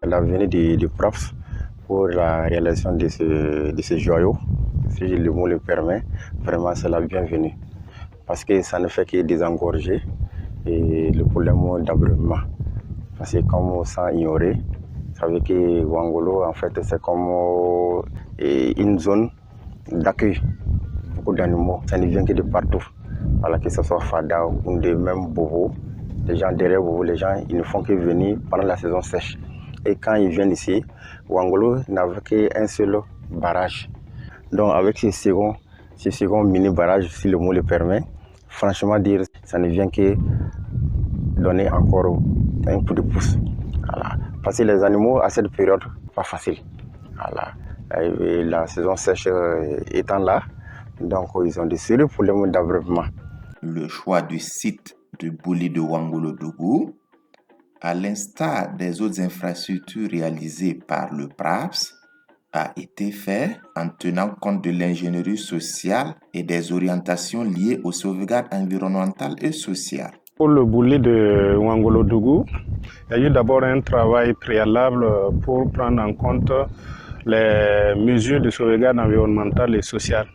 La venue du prof pour la réalisation de ce joyau, si le mot le permet, vraiment c'est la bienvenue. Parce que ça ne fait que désengorger et le problème d'abreuvement. Parce que comme sans ignorer, ça veut dire que Ouangolo, en fait, c'est comme une zone d'accueil. Beaucoup d'animaux, ça ne vient que de partout. Voilà, que ce soit Fada ou de même Bobo. Les gens derrière Bobo, les gens, ils ne font que venir pendant la saison sèche. Et quand ils viennent ici, Ouangolo n'avait qu'un seul barrage. Donc avec ces seconds mini-barrages, si le mot le permet, franchement dire, ça ne vient que donner encore un coup de pouce. Voilà. Parce que les animaux, à cette période, pas facile. Voilà. Et la saison sèche étant là, donc ils ont des sérieux problèmes d'abreuvement. Le choix du site du Bouli de Ouangolo-Dougou, à l'instar des autres infrastructures réalisées par le PRAPS, a été fait en tenant compte de l'ingénierie sociale et des orientations liées aux sauvegardes environnementales et sociales. Pour le Bouli de Ouangolo-Dougou, il y a eu d'abord un travail préalable pour prendre en compte les mesures de sauvegarde environnementale et sociale.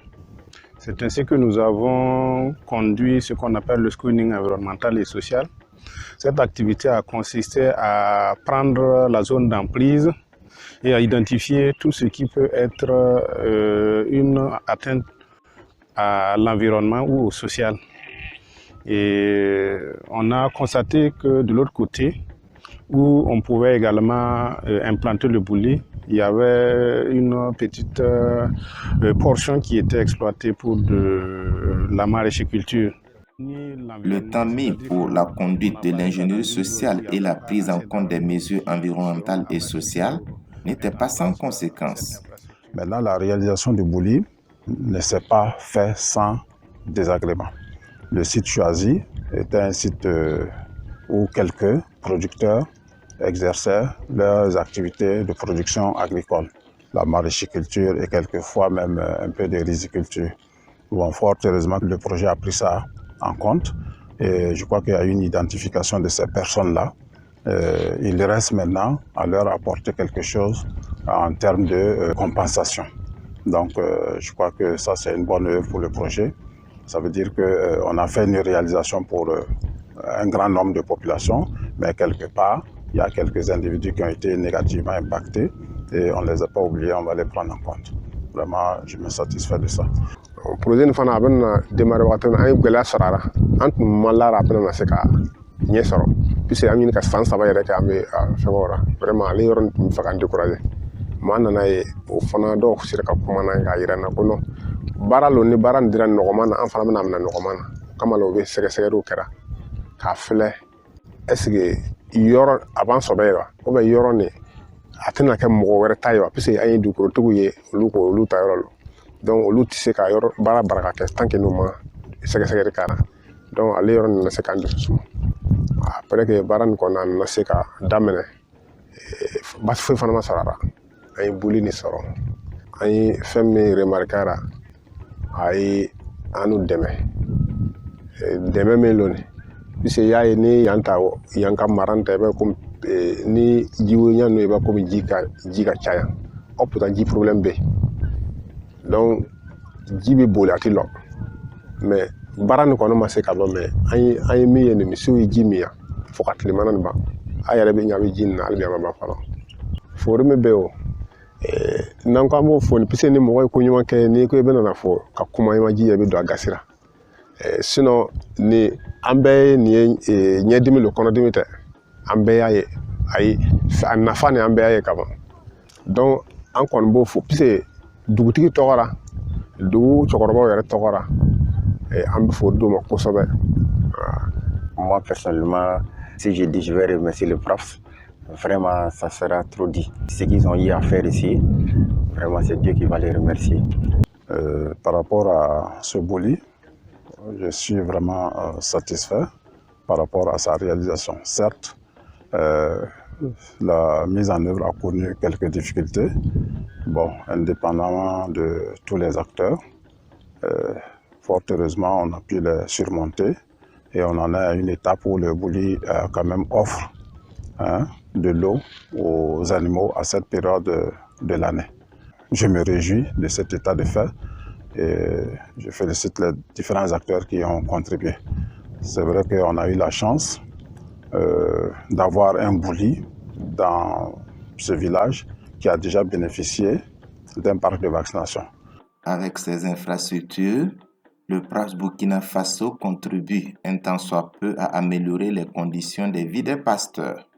C'est ainsi que nous avons conduit ce qu'on appelle le screening environnemental et social. Cette activité a consisté à prendre la zone d'emprise et à identifier tout ce qui peut être une atteinte à l'environnement ou au social. Et on a constaté que de l'autre côté, où on pouvait également implanter le bouli, il y avait une petite portion qui était exploitée pour de la maraîchiculture. Le temps mis pour la conduite de l'ingénierie sociale et la prise en compte des mesures environnementales et sociales n'était pas sans conséquences. Maintenant, la réalisation du bouli ne s'est pas faite sans désagrément. Le site choisi était un site où quelques producteurs exerçaient leurs activités de production agricole, la maraîchiculture et quelquefois même un peu de riziculture. Bon, fort heureusement, le projet a pris ça en compte et je crois qu'il y a une identification de ces personnes-là. Il reste maintenant à leur apporter quelque chose en termes de compensation. Donc je crois que ça c'est une bonne œuvre pour le projet. Ça veut dire qu'on a fait une réalisation pour un grand nombre de populations, mais quelque part, il y a quelques individus qui ont été négativement impactés et on ne les a pas oubliés, on va les prendre en compte. Vraiment, je me satisfais de ça. Le projet nous a démarré un gala sarara. Ant malara apena na seka nye soro. Puis amini ka fan saba yere ka ambe fegora. Vraiment les yoron me fa kan décourager. Man na e o fana do sira ka kuma na ga yira na kono. Bara lo ni bara ndira nogomana an fana na nogomana. Kama lo be sege sege do kera. Ka fele est-ce que yoro avant sobera o be yoro ni atena ka mo were tayo puis ayi du ko tugu ye lu ko lu tayo lo. Donc olu tɛ se ka yɔrɔ baara baraka kɛ tant que n'u ma sɛgɛsɛgɛli k'a la donc ale yɔrɔ nin na se k'an dusu suma après que baara nin kɔnɔna na se ka daminɛ basi foyi fana ma sɔrɔ a la an ye boli nin sɔrɔ an ye fɛn min remarqué a la a ye an n'u dɛmɛ dɛmɛ min lo ni puisque y'a ye ni yan ta yan ka mara ta i b'a komi ni jiwonya n'o i b'a komi ji ka caya o pourtant ji problème bɛ donc ji bɛ boli a tɛ lɔ mais baara nin kɔni ma se ka lɔ mais an ye min ye nin misiw ye ji min yan fo ka tilemana nin ban a yɛrɛ bɛ ɲa bɛ ji nin na hali bi a ma ban fɔlɔ fori min bɛ o n'an ko an b'o fɔ puisque ni mɔgɔ ye ko ɲuman kɛ n'i ko i bɛ nana fɔ ka kuma i ma ji ye i bɛ don a gasira sinon ni an bɛɛ ye nin ye ɲɛdimi lo kɔnɔdimi tɛ an bɛɛ y'a ye ayi a nafa ni an bɛɛ y'a ye kaban donc an kɔni b'o fɔ puisque dugutigi tɔgɔra dugu cɛkɔrɔbaw yɛrɛ tɔgɔra an bɛ fɔ d'o ma kosɛbɛ. Moi personnellement, si je dis je vais remercier le prof, vraiment ça sera trop dit. Ce qu'ils ont eu à faire ici, vraiment c'est Dieu qui va les remercier. Par rapport à ce bouli, je suis vraiment satisfait par rapport à sa réalisation. Certes, la mise en œuvre a connu quelques difficultés, bon, indépendamment de tous les acteurs. Fort heureusement, on a pu les surmonter et on en est à une étape où le bouli quand même offre de l'eau aux animaux à cette période de l'année. Je me réjouis de cet état de fait et je félicite les différents acteurs qui ont contribué. C'est vrai qu'on a eu la chance d'avoir un bouli dans ce village qui a déjà bénéficié d'un parc de vaccination. Avec ces infrastructures, le PRAPS Burkina Faso contribue un tant soit peu à améliorer les conditions de vie des pasteurs.